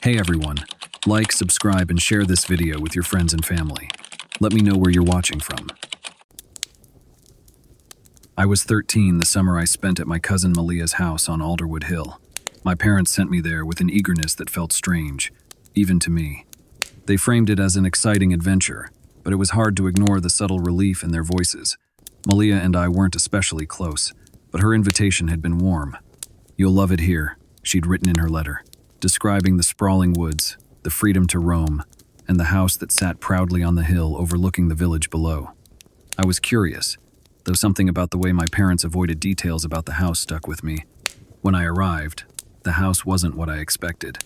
Hey everyone, like, subscribe, and share this video with your friends and family. Let me know where you're watching from. I was 13 the summer I spent at my cousin Malia's house on Alderwood Hill. My parents sent me there with an eagerness that felt strange, even to me. They framed it as an exciting adventure, but it was hard to ignore the subtle relief in their voices. Malia and I weren't especially close, but her invitation had been warm. "You'll love it here," she'd written in her letter, describing the sprawling woods, the freedom to roam, and the house that sat proudly on the hill overlooking the village below. I was curious, though something about the way my parents avoided details about the house stuck with me. When I arrived, the house wasn't what I expected.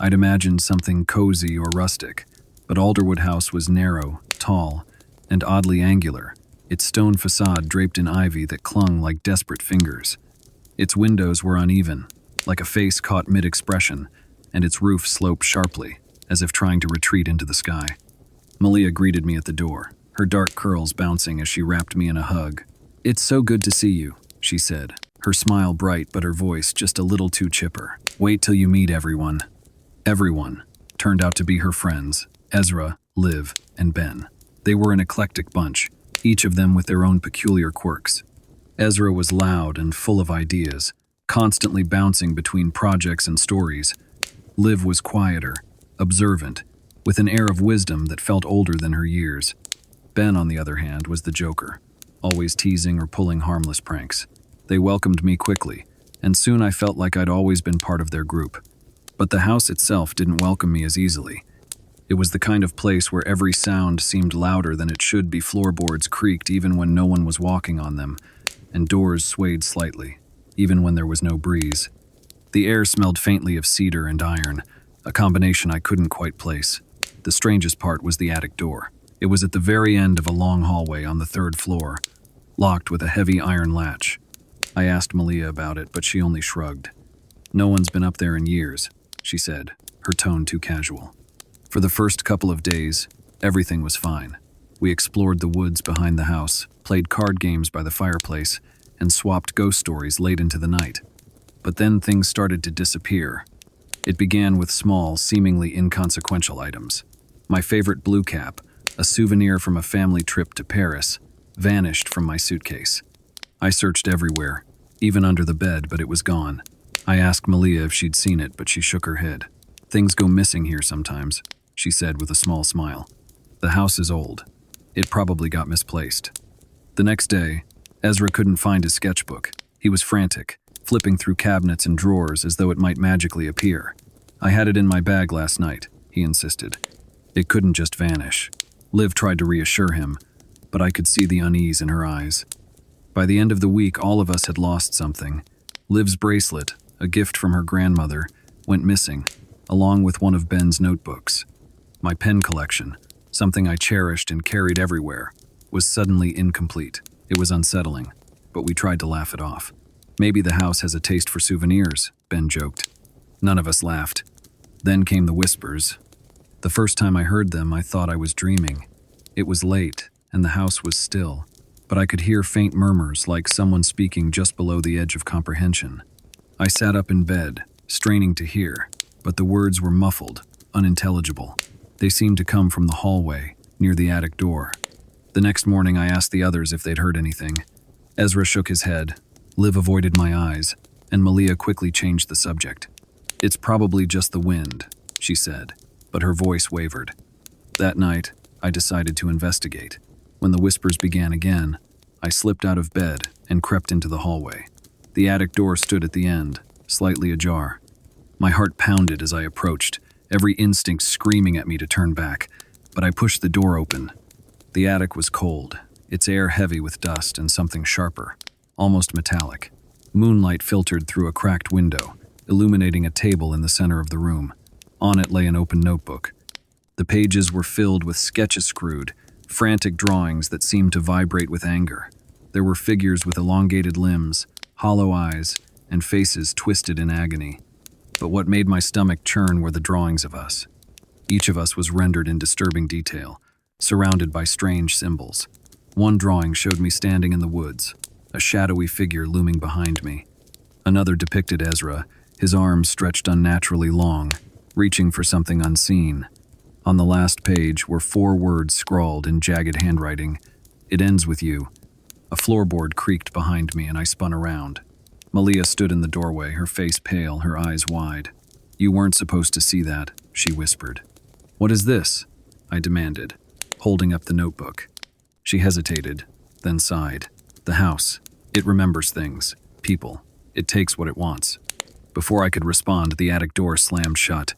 I'd imagined something cozy or rustic, but Alderwood House was narrow, tall, and oddly angular, its stone facade draped in ivy that clung like desperate fingers. Its windows were uneven, like a face caught mid-expression, and its roof sloped sharply, as if trying to retreat into the sky. Malia greeted me at the door, her dark curls bouncing as she wrapped me in a hug. "It's so good to see you," she said, her smile bright but her voice just a little too chipper. "Wait till you meet everyone." Everyone turned out to be her friends, Ezra, Liv, and Ben. They were an eclectic bunch, each of them with their own peculiar quirks. Ezra was loud and full of ideas, constantly bouncing between projects and stories. Liv was quieter, observant, with an air of wisdom that felt older than her years. Ben, on the other hand, was the joker, always teasing or pulling harmless pranks. They welcomed me quickly, and soon I felt like I'd always been part of their group. But the house itself didn't welcome me as easily. It was the kind of place where every sound seemed louder than it should be. Floorboards creaked even when no one was walking on them, and doors swayed slightly, even when there was no breeze. The air smelled faintly of cedar and iron, a combination I couldn't quite place. The strangest part was the attic door. It was at the very end of a long hallway on the 3rd floor, locked with a heavy iron latch. I asked Malia about it, but she only shrugged. "No one's been up there in years," she said, her tone too casual. For the first couple of days, everything was fine. We explored the woods behind the house, played card games by the fireplace, and swapped ghost stories late into the night. But then things started to disappear. It began with small, seemingly inconsequential items. My favorite blue cap, a souvenir from a family trip to Paris, vanished from my suitcase. I searched everywhere, even under the bed, but it was gone. I asked Malia if she'd seen it, but she shook her head. "Things go missing here sometimes," she said with a small smile. "The house is old. It probably got misplaced." The next day, Ezra couldn't find his sketchbook. He was frantic, flipping through cabinets and drawers as though it might magically appear. "I had it in my bag last night," he insisted. "It couldn't just vanish." Liv tried to reassure him, but I could see the unease in her eyes. By the end of the week, all of us had lost something. Liv's bracelet, a gift from her grandmother, went missing, along with one of Ben's notebooks. My pen collection, something I cherished and carried everywhere, was suddenly incomplete. It was unsettling, but we tried to laugh it off. "Maybe the house has a taste for souvenirs," Ben joked. None of us laughed. Then came the whispers. The first time I heard them, I thought I was dreaming. It was late, and the house was still, but I could hear faint murmurs like someone speaking just below the edge of comprehension. I sat up in bed, straining to hear, but the words were muffled, unintelligible. They seemed to come from the hallway, near the attic door. The next morning I asked the others if they'd heard anything. Ezra shook his head, Liv avoided my eyes, and Malia quickly changed the subject. "It's probably just the wind," she said, but her voice wavered. That night, I decided to investigate. When the whispers began again, I slipped out of bed and crept into the hallway. The attic door stood at the end, slightly ajar. My heart pounded as I approached, every instinct screaming at me to turn back, but I pushed the door open. The attic was cold, its air heavy with dust and something sharper, almost metallic. Moonlight filtered through a cracked window, illuminating a table in the center of the room. On it lay an open notebook. The pages were filled with sketches screwed, frantic drawings that seemed to vibrate with anger. There were figures with elongated limbs, hollow eyes, and faces twisted in agony. But what made my stomach churn were the drawings of us. Each of us was rendered in disturbing detail, surrounded by strange symbols. One drawing showed me standing in the woods, a shadowy figure looming behind me. Another depicted Ezra, his arms stretched unnaturally long, reaching for something unseen. On the last page were 4 words scrawled in jagged handwriting. "It ends with you." A floorboard creaked behind me and I spun around. Malia stood in the doorway, her face pale, her eyes wide. "You weren't supposed to see that," she whispered. "What is this?" I demanded, holding up the notebook. She hesitated, then sighed. "The house. It remembers things, people. It takes what it wants." Before I could respond, the attic door slammed shut.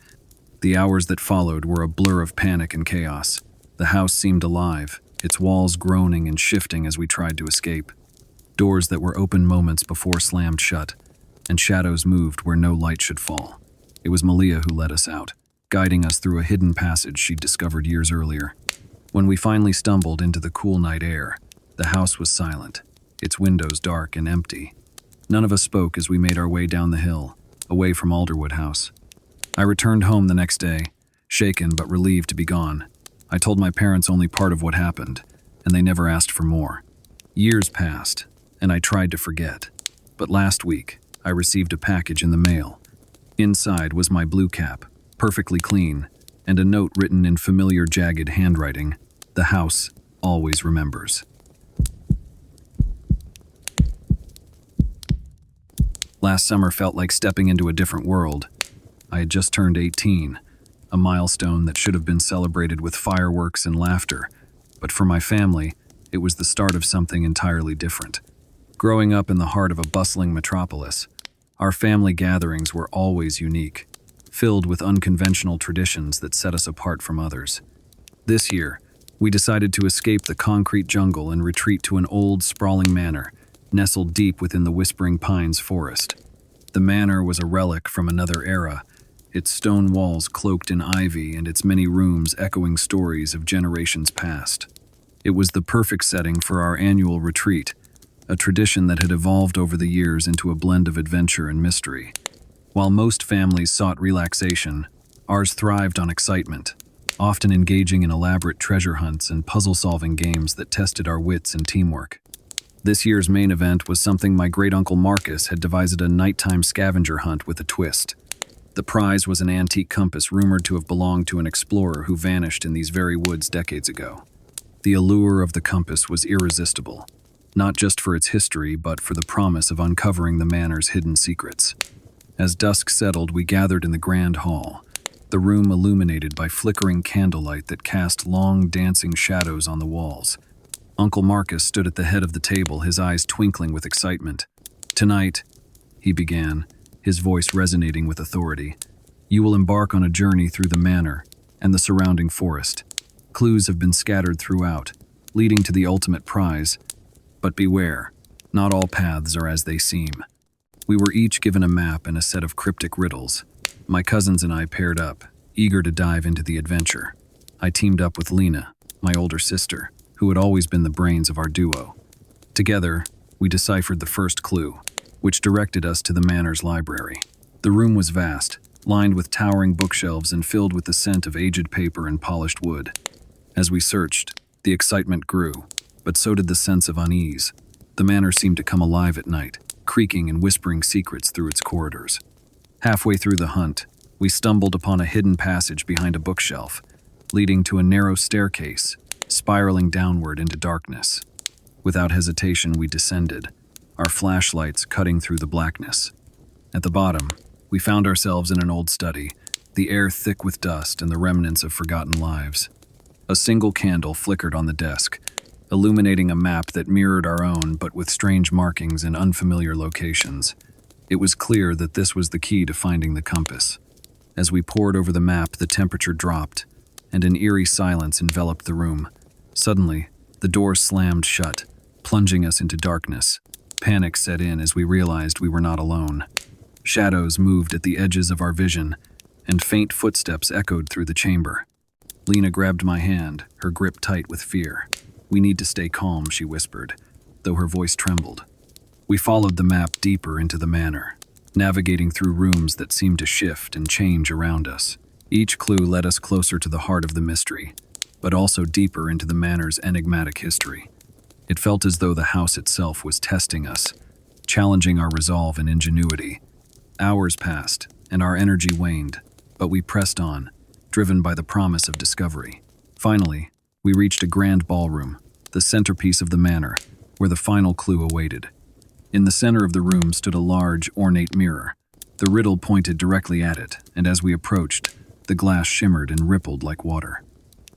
The hours that followed were a blur of panic and chaos. The house seemed alive, its walls groaning and shifting as we tried to escape. Doors that were open moments before slammed shut, and shadows moved where no light should fall. It was Malia who led us out, guiding us through a hidden passage she'd discovered years earlier. When we finally stumbled into the cool night air, the house was silent, its windows dark and empty. None of us spoke as we made our way down the hill, away from Alderwood House. I returned home the next day, shaken but relieved to be gone. I told my parents only part of what happened, and they never asked for more. Years passed, and I tried to forget. But last week, I received a package in the mail. Inside was my blue cap, perfectly clean, and a note written in familiar jagged handwriting. "The house always remembers." Last summer felt like stepping into a different world. I had just turned 18, a milestone that should have been celebrated with fireworks and laughter. But for my family, it was the start of something entirely different. Growing up in the heart of a bustling metropolis, our family gatherings were always unique, filled with unconventional traditions that set us apart from others. This year, we decided to escape the concrete jungle and retreat to an old, sprawling manor, nestled deep within the Whispering Pines forest. The manor was a relic from another era, its stone walls cloaked in ivy and its many rooms echoing stories of generations past. It was the perfect setting for our annual retreat, a tradition that had evolved over the years into a blend of adventure and mystery. While most families sought relaxation, ours thrived on excitement, often engaging in elaborate treasure hunts and puzzle-solving games that tested our wits and teamwork. This year's main event was something my great-uncle Marcus had devised: a nighttime scavenger hunt with a twist. The prize was an antique compass rumored to have belonged to an explorer who vanished in these very woods decades ago. The allure of the compass was irresistible, not just for its history, but for the promise of uncovering the manor's hidden secrets. As dusk settled, we gathered in the grand hall, the room illuminated by flickering candlelight that cast long, dancing shadows on the walls. Uncle Marcus stood at the head of the table, his eyes twinkling with excitement. "Tonight," he began, his voice resonating with authority, "you will embark on a journey through the manor and the surrounding forest. Clues have been scattered throughout, leading to the ultimate prize. But beware, not all paths are as they seem." We were each given a map and a set of cryptic riddles. My cousins and I paired up, eager to dive into the adventure. I teamed up with Lena, my older sister, who had always been the brains of our duo. Together, we deciphered the first clue, which directed us to the manor's library. The room was vast, lined with towering bookshelves and filled with the scent of aged paper and polished wood. As we searched, the excitement grew, but so did the sense of unease. The manor seemed to come alive at night, creaking and whispering secrets through its corridors. Halfway through the hunt, we stumbled upon a hidden passage behind a bookshelf, leading to a narrow staircase, spiraling downward into darkness. Without hesitation, we descended, our flashlights cutting through the blackness. At the bottom, we found ourselves in an old study, the air thick with dust and the remnants of forgotten lives. A single candle flickered on the desk, illuminating a map that mirrored our own but with strange markings in unfamiliar locations. It was clear that this was the key to finding the compass. As we pored over the map, the temperature dropped, and an eerie silence enveloped the room. Suddenly, the door slammed shut, plunging us into darkness. Panic set in as we realized we were not alone. Shadows moved at the edges of our vision, and faint footsteps echoed through the chamber. Lena grabbed my hand, her grip tight with fear. "We need to stay calm," she whispered, though her voice trembled. We followed the map deeper into the manor, navigating through rooms that seemed to shift and change around us. Each clue led us closer to the heart of the mystery, but also deeper into the manor's enigmatic history. It felt as though the house itself was testing us, challenging our resolve and ingenuity. Hours passed, and our energy waned, but we pressed on, driven by the promise of discovery. Finally, we reached a grand ballroom, the centerpiece of the manor, where the final clue awaited. In the center of the room stood a large, ornate mirror. The riddle pointed directly at it, and as we approached, the glass shimmered and rippled like water.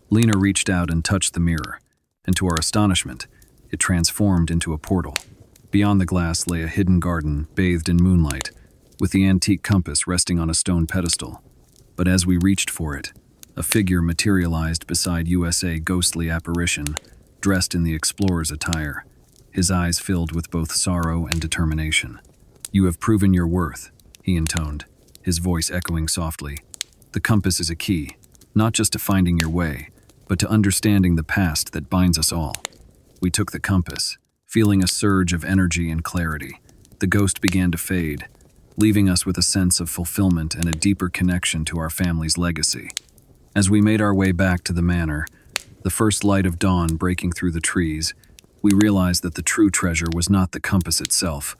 Lena reached out and touched the mirror, and to our astonishment, it transformed into a portal. Beyond the glass lay a hidden garden, bathed in moonlight, with the antique compass resting on a stone pedestal. But as we reached for it, a figure materialized beside USA ghostly apparition, dressed in the explorer's attire, his eyes filled with both sorrow and determination. "You have proven your worth," he intoned, his voice echoing softly. "The compass is a key, not just to finding your way, but to understanding the past that binds us all." We took the compass, feeling a surge of energy and clarity. The ghost began to fade, leaving us with a sense of fulfillment and a deeper connection to our family's legacy. As we made our way back to the manor, the first light of dawn breaking through the trees, we realized that the true treasure was not the compass itself,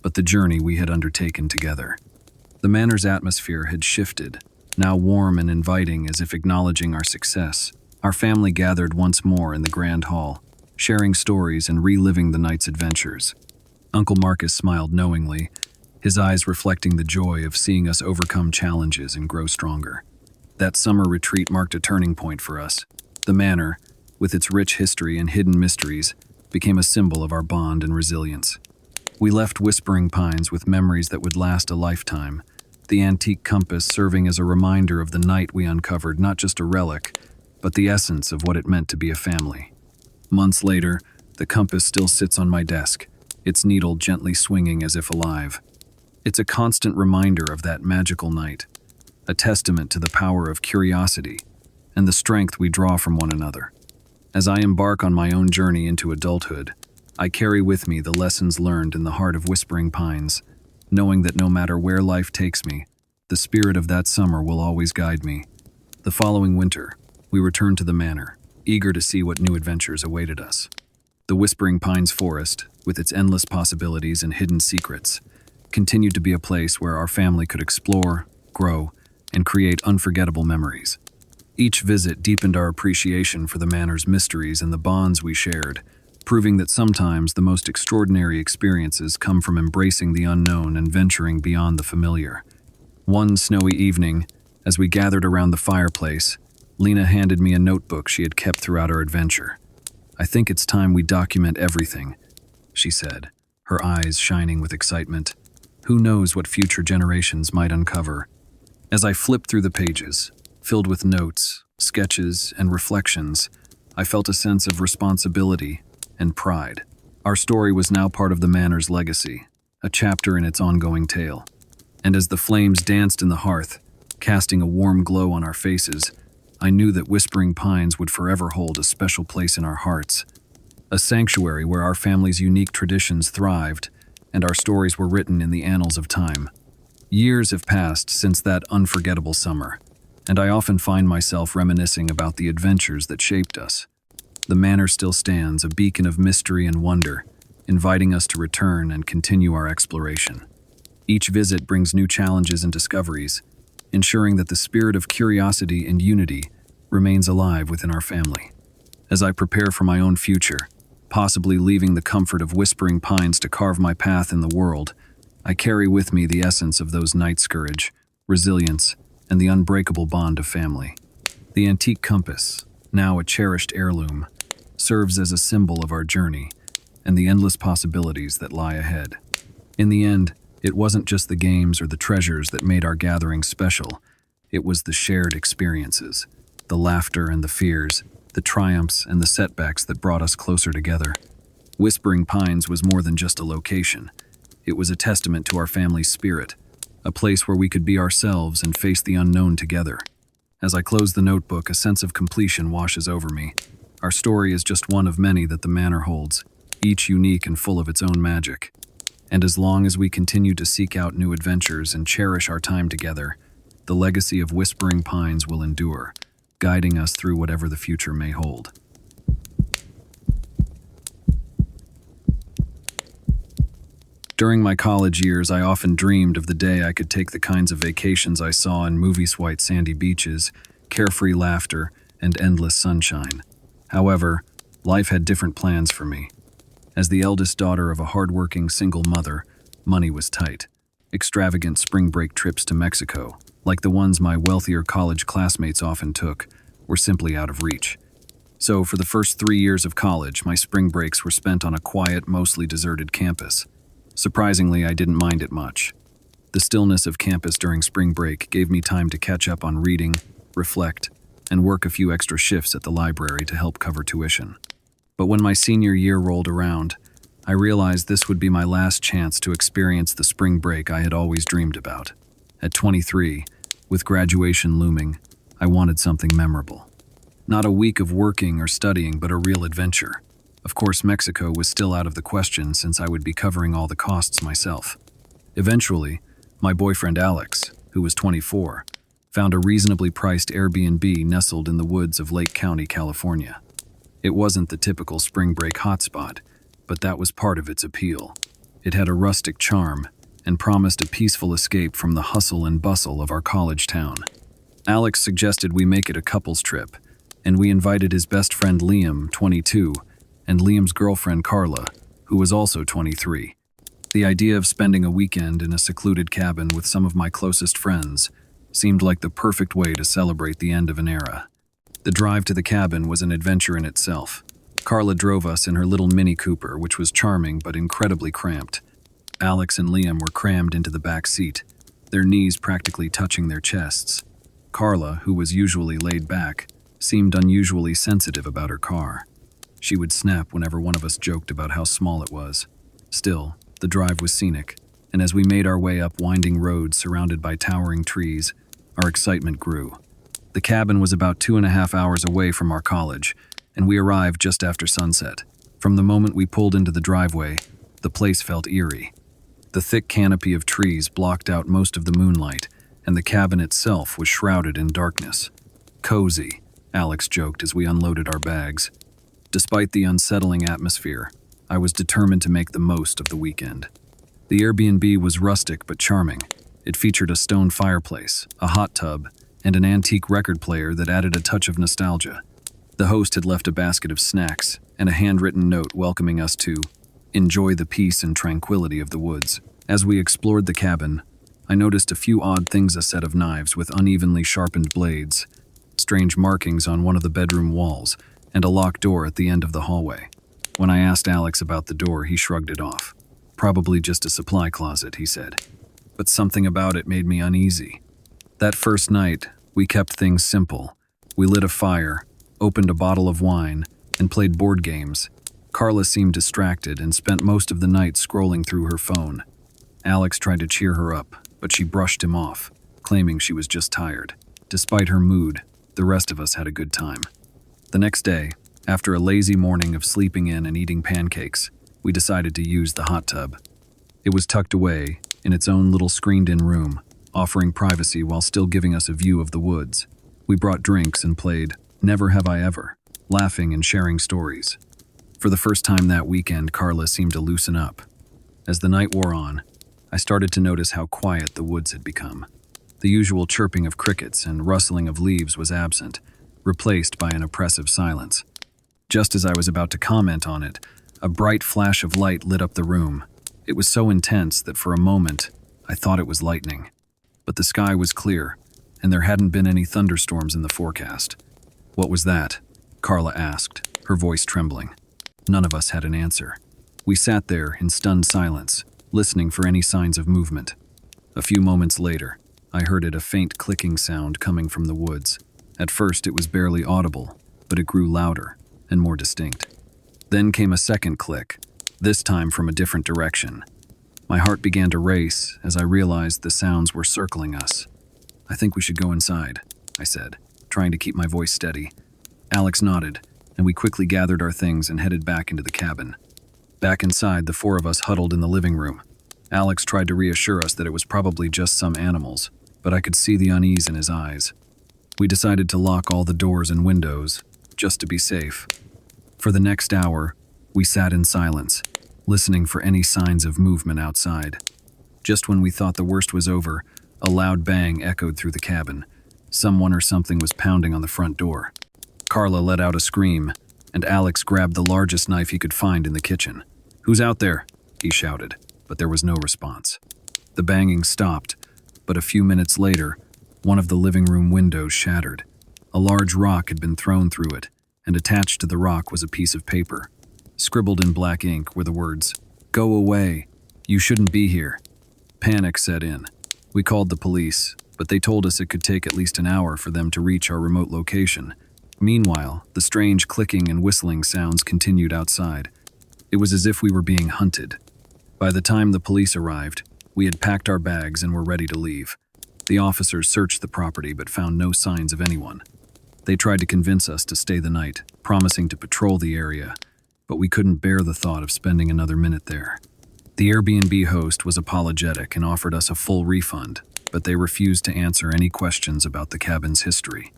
but the journey we had undertaken together. The manor's atmosphere had shifted, now warm and inviting as if acknowledging our success. Our family gathered once more in the grand hall, sharing stories and reliving the night's adventures. Uncle Marcus smiled knowingly, his eyes reflecting the joy of seeing us overcome challenges and grow stronger. That summer retreat marked a turning point for us. The manor, with its rich history and hidden mysteries, became a symbol of our bond and resilience. We left Whispering Pines with memories that would last a lifetime, the antique compass serving as a reminder of the night we uncovered, not just a relic, but the essence of what it meant to be a family. Months later, the compass still sits on my desk, its needle gently swinging as if alive. It's a constant reminder of that magical night, a testament to the power of curiosity and the strength we draw from one another. As I embark on my own journey into adulthood, I carry with me the lessons learned in the heart of Whispering Pines, knowing that no matter where life takes me, the spirit of that summer will always guide me. The following winter, we returned to the manor, eager to see what new adventures awaited us. The Whispering Pines forest, with its endless possibilities and hidden secrets, continued to be a place where our family could explore, grow, and create unforgettable memories. Each visit deepened our appreciation for the manor's mysteries and the bonds we shared, proving that sometimes the most extraordinary experiences come from embracing the unknown and venturing beyond the familiar. One snowy evening, as we gathered around the fireplace, Lena handed me a notebook she had kept throughout our adventure. "I think it's time we document everything," she said, her eyes shining with excitement. "Who knows what future generations might uncover?" As I flipped through the pages, filled with notes, sketches, and reflections, I felt a sense of responsibility and pride. Our story was now part of the manor's legacy, a chapter in its ongoing tale. And as the flames danced in the hearth, casting a warm glow on our faces, I knew that Whispering Pines would forever hold a special place in our hearts, a sanctuary where our family's unique traditions thrived and our stories were written in the annals of time. Years have passed since that unforgettable summer, and I often find myself reminiscing about the adventures that shaped us. The manor still stands, a beacon of mystery and wonder, inviting us to return and continue our exploration. Each visit brings new challenges and discoveries, ensuring that the spirit of curiosity and unity remains alive within our family. As I prepare for my own future, possibly leaving the comfort of Whispering Pines to carve my path in the world, I carry with me the essence of those nights' courage, resilience, and the unbreakable bond of family. The antique compass, now a cherished heirloom, serves as a symbol of our journey and the endless possibilities that lie ahead. In the end, it wasn't just the games or the treasures that made our gathering special. It was the shared experiences, the laughter and the fears, the triumphs and the setbacks that brought us closer together. Whispering Pines was more than just a location. It was a testament to our family's spirit, a place where we could be ourselves and face the unknown together. As I close the notebook, a sense of completion washes over me. Our story is just one of many that the manor holds, each unique and full of its own magic. And as long as we continue to seek out new adventures and cherish our time together, the legacy of Whispering Pines will endure, guiding us through whatever the future may hold. During my college years, I often dreamed of the day I could take the kinds of vacations I saw in movies: white sandy beaches, carefree laughter, and endless sunshine. However, life had different plans for me. As the eldest daughter of a hardworking single mother, money was tight. Extravagant spring break trips to Mexico, like the ones my wealthier college classmates often took, were simply out of reach. So, for the first 3 years of college, my spring breaks were spent on a quiet, mostly deserted campus. Surprisingly, I didn't mind it much. The stillness of campus during spring break gave me time to catch up on reading, reflect, and work a few extra shifts at the library to help cover tuition. But when my senior year rolled around, I realized this would be my last chance to experience the spring break I had always dreamed about. At 23, with graduation looming, I wanted something memorable. Not a week of working or studying, but a real adventure. Of course, Mexico was still out of the question since I would be covering all the costs myself. Eventually, my boyfriend Alex, who was 24, found a reasonably priced Airbnb nestled in the woods of Lake County, California. It wasn't the typical spring break hotspot, but that was part of its appeal. It had a rustic charm and promised a peaceful escape from the hustle and bustle of our college town. Alex suggested we make it a couples trip, and we invited his best friend Liam, 22, and Liam's girlfriend Carla, who was also 23. The idea of spending a weekend in a secluded cabin with some of my closest friends seemed like the perfect way to celebrate the end of an era. The drive to the cabin was an adventure in itself. Carla drove us in her little Mini Cooper, which was charming but incredibly cramped. Alex and Liam were crammed into the back seat, their knees practically touching their chests. Carla, who was usually laid back, seemed unusually sensitive about her car. She would snap whenever one of us joked about how small it was. Still, the drive was scenic, and as we made our way up winding roads surrounded by towering trees, our excitement grew. The cabin was about 2.5 hours away from our college, and we arrived just after sunset. From the moment we pulled into the driveway, the place felt eerie. The thick canopy of trees blocked out most of the moonlight, and the cabin itself was shrouded in darkness. "Cozy," Alex joked as we unloaded our bags. Despite the unsettling atmosphere, I was determined to make the most of the weekend. The Airbnb was rustic but charming. It featured a stone fireplace, a hot tub, and an antique record player that added a touch of nostalgia. The host had left a basket of snacks and a handwritten note welcoming us to enjoy the peace and tranquility of the woods. As we explored the cabin, I noticed a few odd things: a set of knives with unevenly sharpened blades, strange markings on one of the bedroom walls, and a locked door at the end of the hallway. When I asked Alex about the door, he shrugged it off. "Probably just a supply closet," he said. But something about it made me uneasy. That first night, we kept things simple. We lit a fire, opened a bottle of wine, and played board games. Carla seemed distracted and spent most of the night scrolling through her phone. Alex tried to cheer her up, but she brushed him off, claiming she was just tired. Despite her mood, the rest of us had a good time. The next day, after a lazy morning of sleeping in and eating pancakes, we decided to use the hot tub. It was tucked away in its own little screened-in room, offering privacy while still giving us a view of the woods. We brought drinks and played Never Have I Ever, laughing and sharing stories. For the first time that weekend, Carla seemed to loosen up. As the night wore on, I started to notice how quiet the woods had become. The usual chirping of crickets and rustling of leaves was absent, replaced by an oppressive silence. Just as I was about to comment on it, a bright flash of light lit up the room. It was so intense that for a moment, I thought it was lightning. But the sky was clear, and there hadn't been any thunderstorms in the forecast. "What was that?" Carla asked, her voice trembling. None of us had an answer. We sat there in stunned silence, listening for any signs of movement. A few moments later, I heard a faint clicking sound coming from the woods. At first, it was barely audible, but it grew louder and more distinct. Then came a second click, this time from a different direction. My heart began to race as I realized the sounds were circling us. "I think we should go inside," I said, trying to keep my voice steady. Alex nodded, and we quickly gathered our things and headed back into the cabin. Back inside, the four of us huddled in the living room. Alex tried to reassure us that it was probably just some animals, but I could see the unease in his eyes. We decided to lock all the doors and windows, just to be safe. For the next hour, we sat in silence, listening for any signs of movement outside. Just when we thought the worst was over, a loud bang echoed through the cabin. Someone or something was pounding on the front door. Carla let out a scream, and Alex grabbed the largest knife he could find in the kitchen. "Who's out there?" he shouted, but there was no response. The banging stopped, but a few minutes later, one of the living room windows shattered. A large rock had been thrown through it, and attached to the rock was a piece of paper. Scribbled in black ink were the words, "Go away. You shouldn't be here." Panic set in. We called the police, but they told us it could take at least an hour for them to reach our remote location. Meanwhile, the strange clicking and whistling sounds continued outside. It was as if we were being hunted. By the time the police arrived, we had packed our bags and were ready to leave. The officers searched the property but found no signs of anyone. They tried to convince us to stay the night, promising to patrol the area, but we couldn't bear the thought of spending another minute there. The Airbnb host was apologetic and offered us a full refund, but they refused to answer any questions about the cabin's history.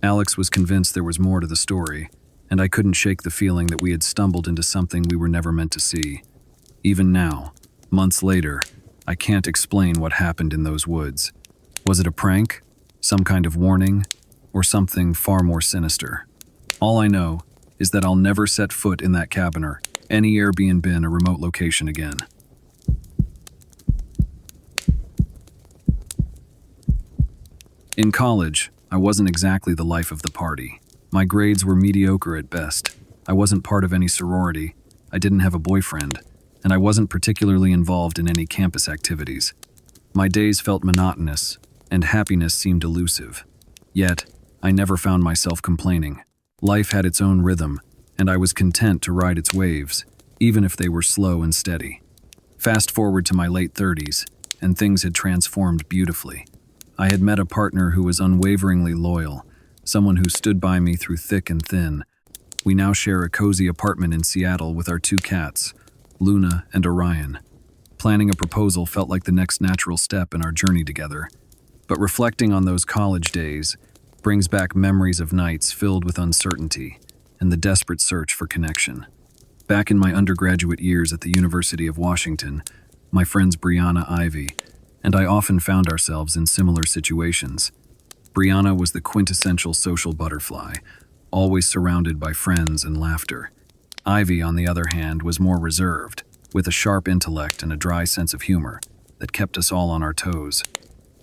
Alex was convinced there was more to the story, and I couldn't shake the feeling that we had stumbled into something we were never meant to see. Even now, months later, I can't explain what happened in those woods. Was it a prank? Some kind of warning? Or something far more sinister? All I know is that I'll never set foot in that cabin or any Airbnb in a remote location again. In college, I wasn't exactly the life of the party. My grades were mediocre at best. I wasn't part of any sorority. I didn't have a boyfriend, and I wasn't particularly involved in any campus activities. My days felt monotonous, and happiness seemed elusive. Yet, I never found myself complaining. Life had its own rhythm, and I was content to ride its waves, even if they were slow and steady. Fast forward to my late 30s, and things had transformed beautifully. I had met a partner who was unwaveringly loyal, someone who stood by me through thick and thin. We now share a cozy apartment in Seattle with our 2 cats, Luna and Orion. Planning a proposal felt like the next natural step in our journey together. But reflecting on those college days brings back memories of nights filled with uncertainty and the desperate search for connection. Back in my undergraduate years at the University of Washington, my friends Brianna, Ivy, and I often found ourselves in similar situations. Brianna was the quintessential social butterfly, always surrounded by friends and laughter. Ivy, on the other hand, was more reserved, with a sharp intellect and a dry sense of humor that kept us all on our toes.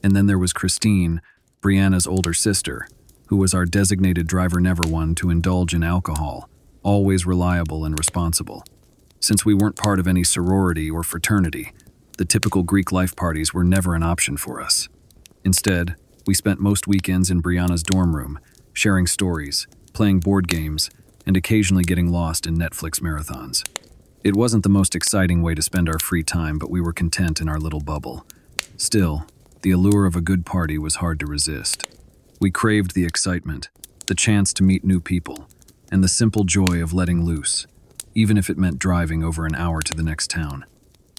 And then there was Christine, Brianna's older sister, who was our designated driver never one to indulge in alcohol, always reliable and responsible. Since we weren't part of any sorority or fraternity, the typical Greek life parties were never an option for us. Instead, we spent most weekends in Brianna's dorm room, sharing stories, playing board games, and occasionally getting lost in Netflix marathons. It wasn't the most exciting way to spend our free time, but we were content in our little bubble. Still, the allure of a good party was hard to resist. We craved the excitement, the chance to meet new people, and the simple joy of letting loose, even if it meant driving over an hour to the next town.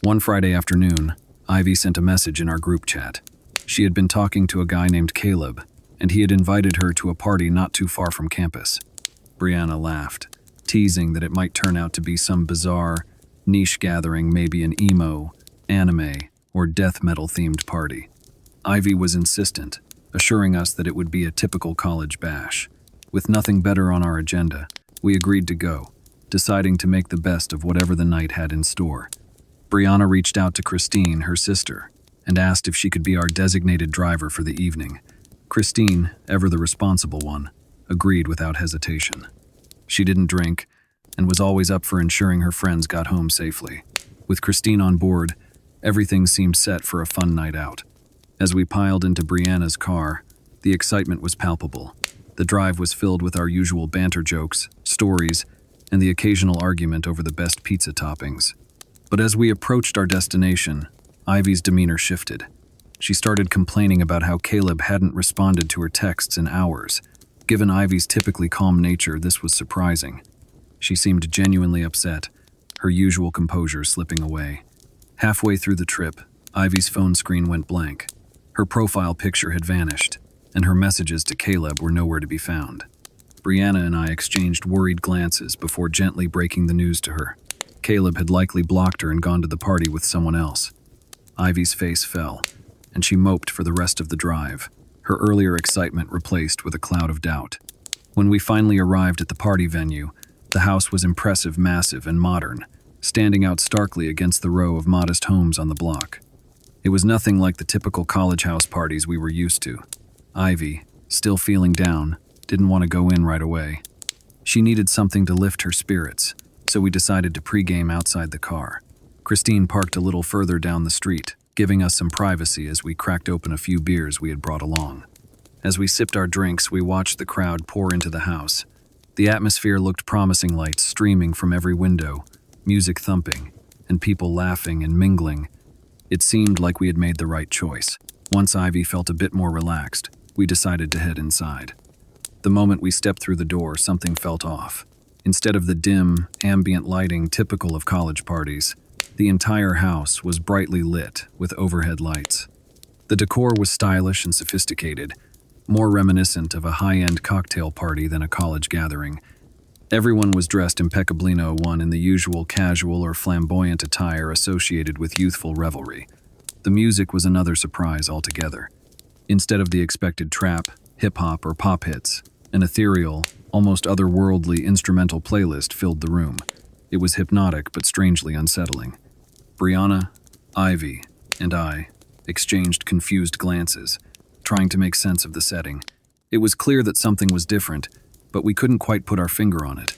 One Friday afternoon, Ivy sent a message in our group chat. She had been talking to a guy named Caleb, and he had invited her to a party not too far from campus. Brianna laughed, teasing that it might turn out to be some bizarre, niche gathering, maybe an emo, anime, or death metal-themed party. Ivy was insistent, assuring us that it would be a typical college bash. With nothing better on our agenda, we agreed to go, deciding to make the best of whatever the night had in store. Brianna reached out to Christine, her sister, and asked if she could be our designated driver for the evening. Christine, ever the responsible one, agreed without hesitation. She didn't drink, and was always up for ensuring her friends got home safely. With Christine on board, everything seemed set for a fun night out. As we piled into Brianna's car, the excitement was palpable. The drive was filled with our usual banter jokes, stories, and the occasional argument over the best pizza toppings. But as we approached our destination, Ivy's demeanor shifted. She started complaining about how Caleb hadn't responded to her texts in hours. Given Ivy's typically calm nature, this was surprising. She seemed genuinely upset, her usual composure slipping away. Halfway through the trip, Ivy's phone screen went blank. Her profile picture had vanished, and her messages to Caleb were nowhere to be found. Brianna and I exchanged worried glances before gently breaking the news to her. Caleb had likely blocked her and gone to the party with someone else. Ivy's face fell, and she moped for the rest of the drive, her earlier excitement replaced with a cloud of doubt. When we finally arrived at the party venue, the house was impressive, massive, and modern, standing out starkly against the row of modest homes on the block. It was nothing like the typical college house parties we were used to. Ivy, still feeling down, didn't want to go in right away. She needed something to lift her spirits, so we decided to pregame outside the car. Christine parked a little further down the street, giving us some privacy as we cracked open a few beers we had brought along. As we sipped our drinks, we watched the crowd pour into the house. The atmosphere looked promising, lights streaming from every window, music thumping, and people laughing and mingling. It seemed like we had made the right choice. Once Ivy felt a bit more relaxed, we decided to head inside. The moment we stepped through the door, something felt off. Instead of the dim, ambient lighting typical of college parties, the entire house was brightly lit with overhead lights. The decor was stylish and sophisticated, more reminiscent of a high-end cocktail party than a college gathering. Everyone was dressed impeccably, no one in the usual casual or flamboyant attire associated with youthful revelry. The music was another surprise altogether. Instead of the expected trap, hip-hop, or pop hits, an ethereal, almost otherworldly instrumental playlist filled the room. It was hypnotic but strangely unsettling. Brianna, Ivy, and I exchanged confused glances, trying to make sense of the setting. It was clear that something was different, but we couldn't quite put our finger on it.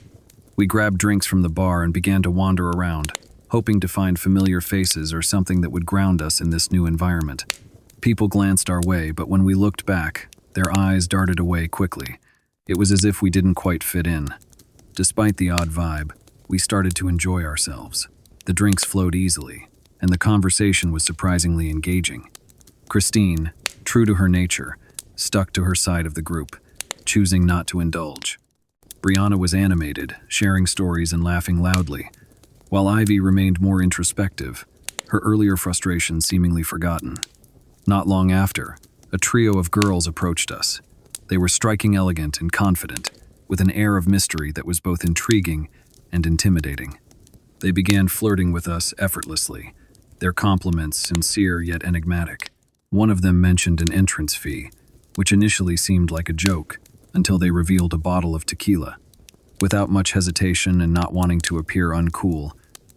We grabbed drinks from the bar and began to wander around, hoping to find familiar faces or something that would ground us in this new environment. People glanced our way, but when we looked back, their eyes darted away quickly. It was as if we didn't quite fit in. Despite the odd vibe, we started to enjoy ourselves. The drinks flowed easily, and the conversation was surprisingly engaging. Christine, true to her nature, stuck to her side of the group, choosing not to indulge. Brianna was animated, sharing stories and laughing loudly, while Ivy remained more introspective, her earlier frustrations seemingly forgotten. Not long after, a trio of girls approached us. They were striking, elegant, and confident, with an air of mystery that was both intriguing and intimidating. They began flirting with us effortlessly, their compliments sincere yet enigmatic. One of them mentioned an entrance fee, which initially seemed like a joke, until they revealed a bottle of tequila. Without much hesitation and not wanting to appear uncool,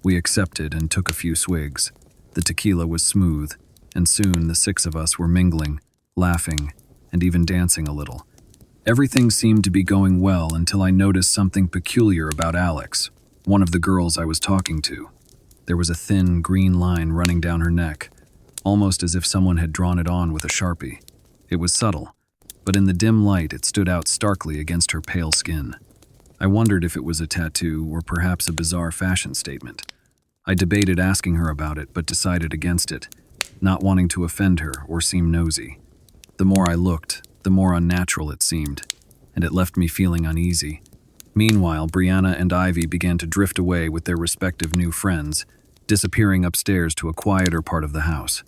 we accepted and took a few swigs. The tequila was smooth, and soon the six of us were mingling, laughing, and even dancing a little. Everything seemed to be going well until I noticed something peculiar about Alex, one of the girls I was talking to. There was a thin, green line running down her neck, almost as if someone had drawn it on with a Sharpie. It was subtle, but in the dim light it stood out starkly against her pale skin. I wondered if it was a tattoo or perhaps a bizarre fashion statement. I debated asking her about it, but decided against it, not wanting to offend her or seem nosy. The more I looked, the more unnatural it seemed, and it left me feeling uneasy. Meanwhile, Brianna and Ivy began to drift away with their respective new friends, disappearing upstairs to a quieter part of the house.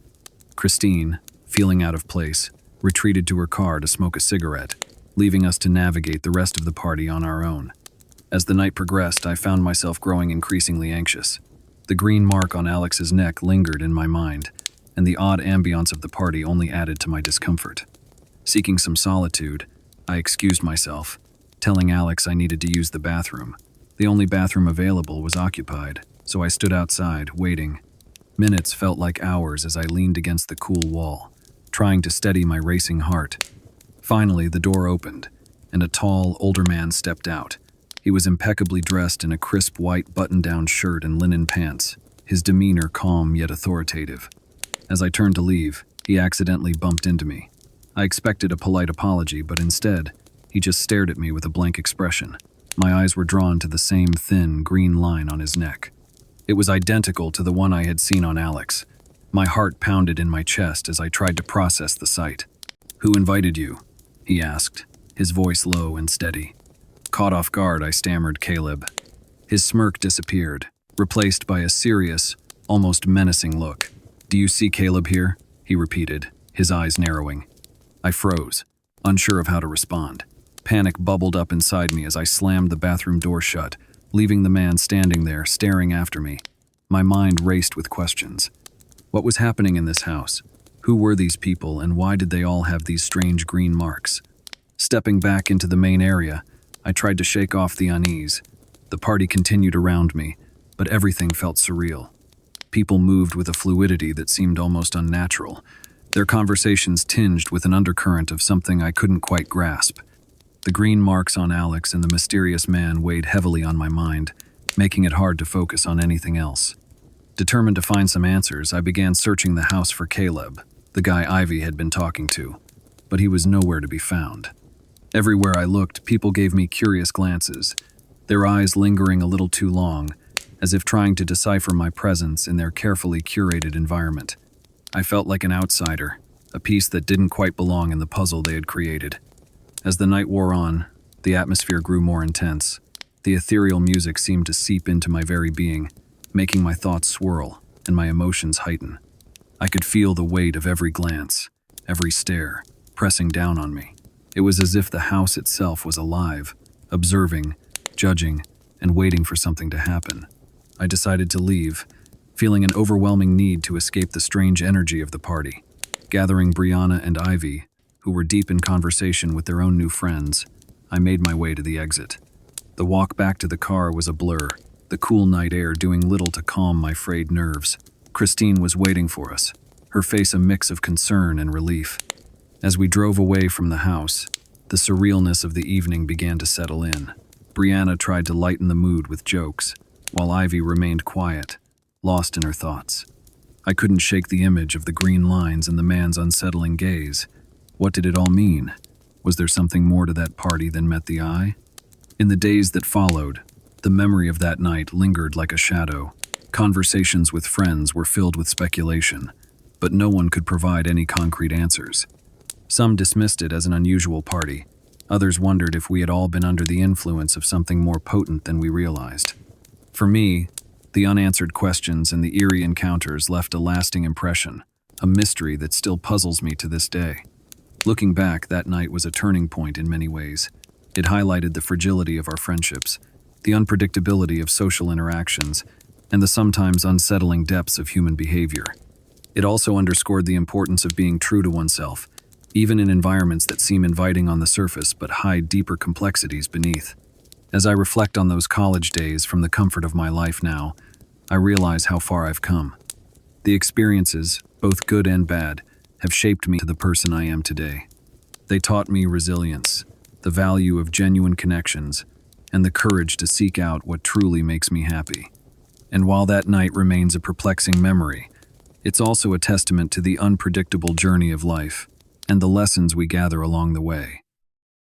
Christine, feeling out of place, retreated to her car to smoke a cigarette, leaving us to navigate the rest of the party on our own. As the night progressed, I found myself growing increasingly anxious. The green mark on Alex's neck lingered in my mind, and the odd ambiance of the party only added to my discomfort. Seeking some solitude, I excused myself, telling Alex I needed to use the bathroom. The only bathroom available was occupied, so I stood outside, waiting. Minutes felt like hours as I leaned against the cool wall, trying to steady my racing heart. Finally, the door opened, and a tall, older man stepped out. He was impeccably dressed in a crisp white button-down shirt and linen pants, his demeanor calm yet authoritative. As I turned to leave, he accidentally bumped into me. I expected a polite apology, but instead, he just stared at me with a blank expression. My eyes were drawn to the same thin, green line on his neck. It was identical to the one I had seen on Alex. My heart pounded in my chest as I tried to process the sight. "Who invited you?" he asked, his voice low and steady. Caught off guard, I stammered, "Caleb." His smirk disappeared, replaced by a serious, almost menacing look. "Do you see Caleb here?" he repeated, his eyes narrowing. I froze, unsure of how to respond. Panic bubbled up inside me as I slammed the bathroom door shut, leaving the man standing there, staring after me. My mind raced with questions. What was happening in this house? Who were these people, and why did they all have these strange green marks? Stepping back into the main area, I tried to shake off the unease. The party continued around me, but everything felt surreal. People moved with a fluidity that seemed almost unnatural, their conversations tinged with an undercurrent of something I couldn't quite grasp. The green marks on Alex and the mysterious man weighed heavily on my mind, making it hard to focus on anything else. Determined to find some answers, I began searching the house for Caleb, the guy Ivy had been talking to, but he was nowhere to be found. Everywhere I looked, people gave me curious glances, their eyes lingering a little too long, as if trying to decipher my presence in their carefully curated environment. I felt like an outsider, a piece that didn't quite belong in the puzzle they had created. As the night wore on, the atmosphere grew more intense. The ethereal music seemed to seep into my very being, making my thoughts swirl and my emotions heighten. I could feel the weight of every glance, every stare, pressing down on me. It was as if the house itself was alive, observing, judging, and waiting for something to happen. I decided to leave, feeling an overwhelming need to escape the strange energy of the party. Gathering Brianna and Ivy, who were deep in conversation with their own new friends, I made my way to the exit. The walk back to the car was a blur, the cool night air doing little to calm my frayed nerves. Christine was waiting for us, her face a mix of concern and relief. As we drove away from the house, the surrealness of the evening began to settle in. Brianna tried to lighten the mood with jokes, while Ivy remained quiet, lost in her thoughts. I couldn't shake the image of the green lines and the man's unsettling gaze. What did it all mean? Was there something more to that party than met the eye? In the days that followed, the memory of that night lingered like a shadow. Conversations with friends were filled with speculation, but no one could provide any concrete answers. Some dismissed it as an unusual party. Others wondered if we had all been under the influence of something more potent than we realized. For me, the unanswered questions and the eerie encounters left a lasting impression, a mystery that still puzzles me to this day. Looking back, that night was a turning point in many ways. It highlighted the fragility of our friendships, the unpredictability of social interactions, and the sometimes unsettling depths of human behavior. It also underscored the importance of being true to oneself, even in environments that seem inviting on the surface but hide deeper complexities beneath. As I reflect on those college days from the comfort of my life now, I realize how far I've come. The experiences, both good and bad, have shaped me to the person I am today. They taught me resilience, the value of genuine connections, and the courage to seek out what truly makes me happy. And while that night remains a perplexing memory, it's also a testament to the unpredictable journey of life and the lessons we gather along the way.